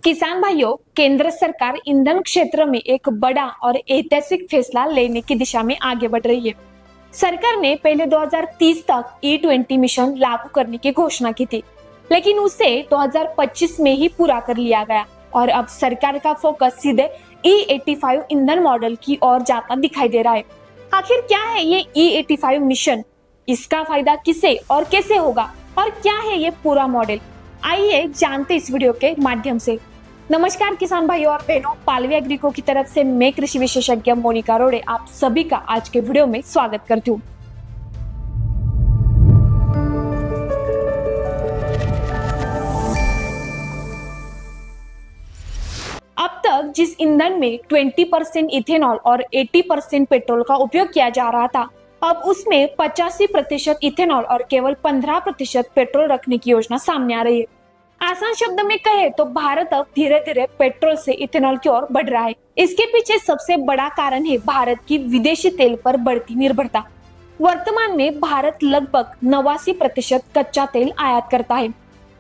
किसान भाइयों, केंद्र सरकार ईंधन क्षेत्र में एक बड़ा और ऐतिहासिक फैसला लेने की दिशा में आगे बढ़ रही है। सरकार ने पहले 2030 तक E20 मिशन लागू करने की घोषणा की थी, लेकिन उसे 2025 में ही पूरा कर लिया गया और अब सरकार का फोकस सीधे E85 ईंधन मॉडल की ओर जाता दिखाई दे रहा है। आखिर क्या है ये E85 मिशन, इसका फायदा किसे और कैसे होगा और क्या है ये पूरा मॉडल, आइए जानते इस वीडियो के माध्यम से। नमस्कार किसान भाइयों और बहनों, पालवी एग्रीको की तरफ से मैं कृषि विशेषज्ञ मोनिका रोड़े आप सभी का आज के वीडियो में स्वागत करती हूँ। अब तक जिस ईंधन में 20% इथेनॉल और 80% पेट्रोल का उपयोग किया जा रहा था, अब उसमें 85% इथेनॉल और केवल 15% पेट्रोल रखने की योजना सामने आ रही है। आसान शब्द में कहे तो भारत अब धीरे धीरे पेट्रोल से इथेनॉल की ओर बढ़ रहा है। इसके पीछे सबसे बड़ा कारण है भारत की विदेशी तेल पर बढ़ती निर्भरता। वर्तमान में भारत लगभग 89% कच्चा तेल आयात करता है।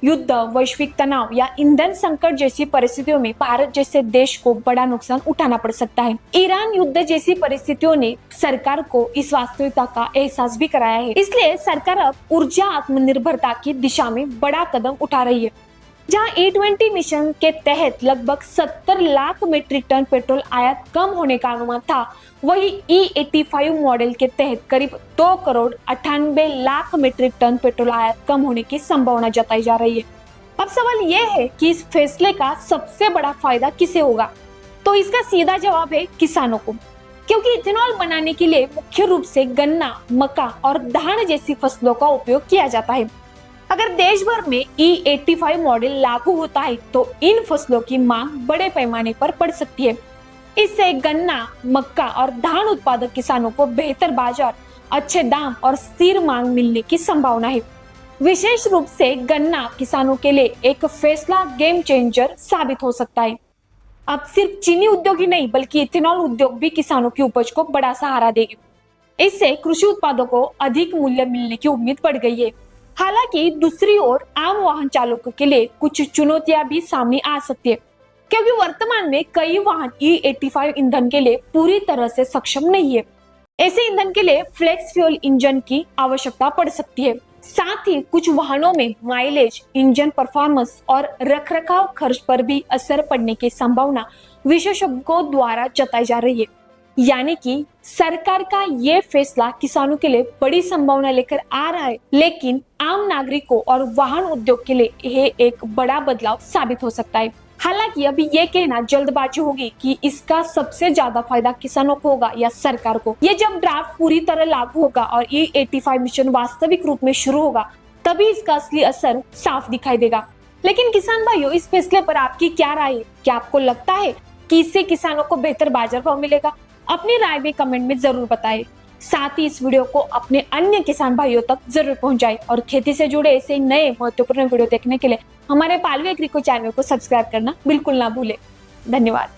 युद्ध, वैश्विक तनाव या ईंधन संकट जैसी परिस्थितियों में भारत जैसे देश को बड़ा नुकसान उठाना पड़ सकता है। ईरान युद्ध जैसी परिस्थितियों ने सरकार को इस वास्तविकता का एहसास भी कराया है। इसलिए सरकार अब ऊर्जा आत्मनिर्भरता की दिशा में बड़ा कदम उठा रही है। जहां E20 मिशन के तहत लगभग 70 लाख मीट्रिक टन पेट्रोल आयात कम होने का अनुमान था, वही E85 मॉडल के तहत करीब 2 crore 98 lakh metric ton petrol आयात कम होने की संभावना जताई जा रही है। अब सवाल यह है कि इस फैसले का सबसे बड़ा फायदा किसे होगा? तो इसका सीधा जवाब है किसानों को, क्योंकि इथेनॉल बनाने के लिए मुख्य रूप से गन्ना, मक्का और धान जैसी फसलों का उपयोग किया जाता है। अगर देश भर में E85 मॉडल लागू होता है तो इन फसलों की मांग बड़े पैमाने पर बढ़ सकती है। इससे गन्ना, मक्का और धान उत्पादक किसानों को बेहतर बाजार, अच्छे दाम और स्थिर मांग मिलने की संभावना है। विशेष रूप से गन्ना किसानों के लिए एक फैसला गेम चेंजर साबित हो सकता है। अब सिर्फ चीनी उद्योग ही नहीं बल्कि इथेनॉल उद्योग भी किसानों की उपज को बड़ा सहारा देगी। इससे कृषि उत्पादों को अधिक मूल्य मिलने की उम्मीद बढ़ गई है। हालांकि दूसरी ओर आम वाहन चालकों के लिए कुछ चुनौतियां भी सामने आ सकती है, क्योंकि वर्तमान में कई वाहन E85 ईंधन के लिए पूरी तरह से सक्षम नहीं है। ऐसे ईंधन के लिए फ्लेक्स फ्यूल इंजन की आवश्यकता पड़ सकती है। साथ ही कुछ वाहनों में माइलेज, इंजन परफॉर्मेंस और रखरखाव खर्च पर भी असर पड़ने की संभावना विशेषज्ञों द्वारा जताई जा रही है। यानी कि सरकार का ये फैसला किसानों के लिए बड़ी संभावना लेकर आ रहा है, लेकिन आम नागरिकों और वाहन उद्योग के लिए यह एक बड़ा बदलाव साबित हो सकता है। हालांकि अभी ये कहना जल्दबाजी होगी कि इसका सबसे ज्यादा फायदा किसानों को होगा या सरकार को। ये जब ड्राफ्ट पूरी तरह लागू होगा और E85 मिशन वास्तविक रूप में शुरू होगा, तभी इसका असली असर साफ दिखाई देगा। लेकिन किसान भाइयों, इस फैसले पर आपकी क्या राय है? क्या आपको लगता है कि इससे किसानों को बेहतर बाजार भाव मिलेगा? अपनी राय भी कमेंट में जरूर बताएं। साथ ही इस वीडियो को अपने अन्य किसान भाइयों तक जरूर पहुंचाएं और खेती से जुड़े ऐसे नए महत्वपूर्ण वीडियो देखने के लिए हमारे पालवी एग्रीको चैनल को सब्सक्राइब करना बिल्कुल ना भूलें। धन्यवाद।